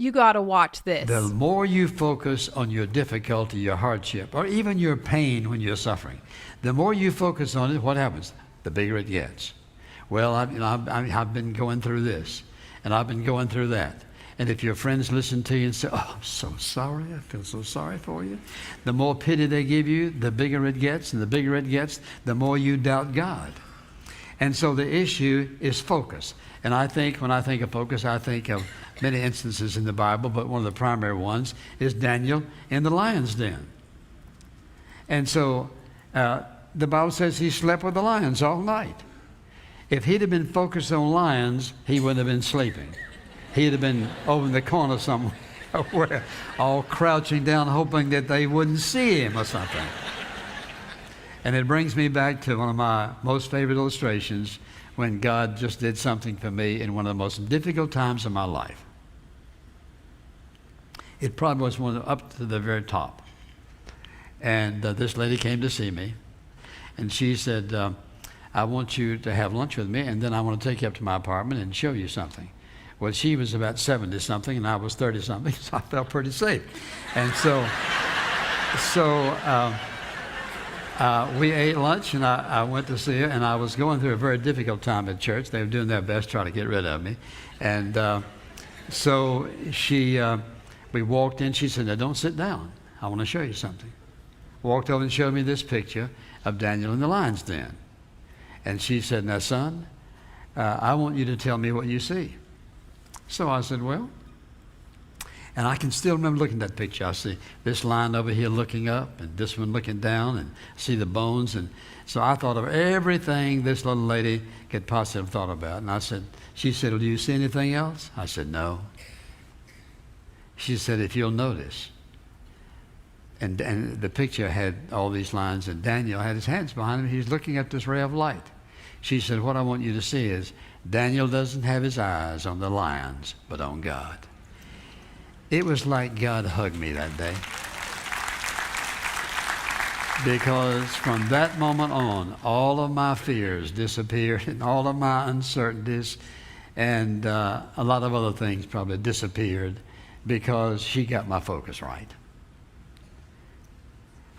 You got to watch this. The more you focus on your difficulty, your hardship, or even your pain when you're suffering, the more you focus on it, what happens? The bigger it gets. Well, I've been going through this, and I've been going through that. And if your friends listen to you and say, oh, I'm so sorry, I feel so sorry for you, the more pity they give you, the bigger it gets, and the bigger it gets, the more you doubt God. And so the issue is focus. And I think, when I think of focus, I think of many instances in the Bible, but one of the primary ones is Daniel in the lion's den. And so the Bible says he slept with the lions all night. If he'd have been focused on lions, he wouldn't have been sleeping. He'd have been over in the corner somewhere, all crouching down, hoping that they wouldn't see him or something. And it brings me back to one of my most favorite illustrations when God just did something for me in one of the most difficult times of my life. It probably was one up to the very top. And this lady came to see me, and she said, I want you to have lunch with me, and then I want to take you up to my apartment and show you something. Well, she was about 70-something, and I was 30-something, so I felt pretty safe. And so we ate lunch, and I went to see her, and I was going through a very difficult time at church. They were doing their best trying to get rid of me. And so we walked in. She said, now, don't sit down. I want to show you something. Walked over and showed me this picture of Daniel in the lion's den. And she said, now, son, I want you to tell me what you see. So I said, well, and I can still remember looking at that picture. I see this lion over here looking up and this one looking down and see the bones. And so I thought of everything this little lady could possibly have thought about. And she said, well, do you see anything else? I said, no. She said, if you'll notice. And the picture had all these lines, and Daniel had his hands behind him. He was looking at this ray of light. She said, what I want you to see is Daniel doesn't have his eyes on the lions, but on God. It was like God hugged me that day. Because from that moment on, all of my fears disappeared, and all of my uncertainties, and a lot of other things probably disappeared, because she got my focus right.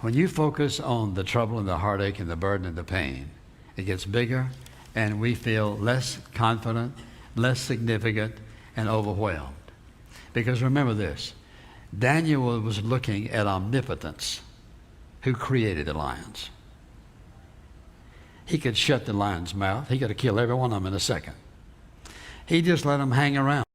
When you focus on the trouble and the heartache and the burden and the pain, it gets bigger, and we feel less confident, less significant, and overwhelmed. Because remember this, Daniel was looking at omnipotence, who created the lions. He could shut the lion's mouth. He could have killed every one of them in a second. He just let them hang around.